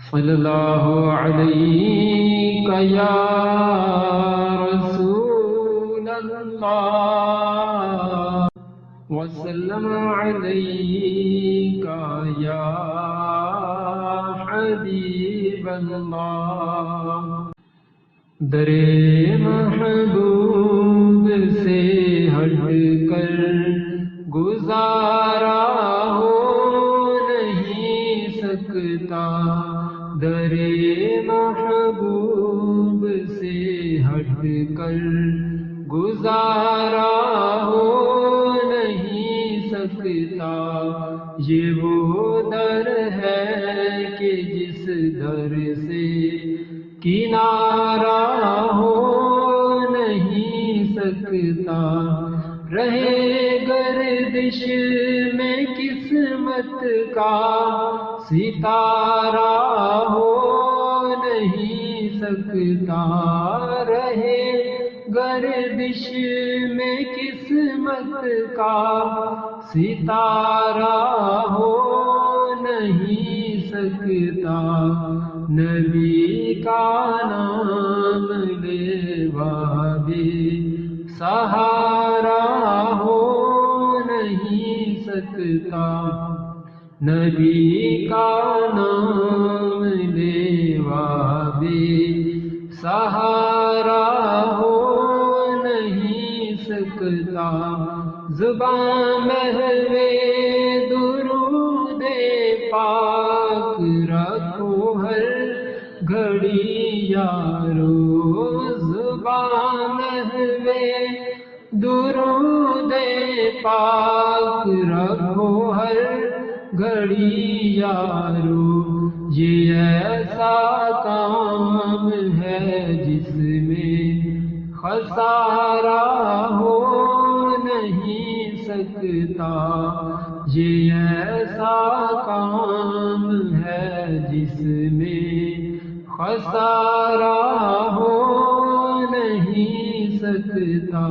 صلی اللہ علیہ یا رسول اللہ وسلم علیہ یا حبیب اللہ۔ در محبوب سے ہٹ کر گزارا ہو نہیں سکتا، در محبوب سے ہٹ کر گزارا ہو نہیں سکتا۔ یہ وہ در ہے کہ جس در سے کنارہ ہو نہیں سکتا، رہے گردش میں قسمت کا ستارہ ہو نہیں سکتا، رہے گردش میں قسمت کا ستارہ ہو نہیں سکتا۔ نبی کا نام لیوا بھی سہارا ہو نہیں سکتا، نبی کا نام لیوا بھی سہارا ہو نہیں سکتا۔ زبان محو درود پاک رکھو ہر گھڑی یارو، زبان محو درود پاک رکھو ہر گھڑی یارو۔ یہ ایسا کام ہے جس میں خسارہ ہو نہیں سکتا، یہ ایسا کام ہے جس میں خسارہ ہو نہیں سکتا۔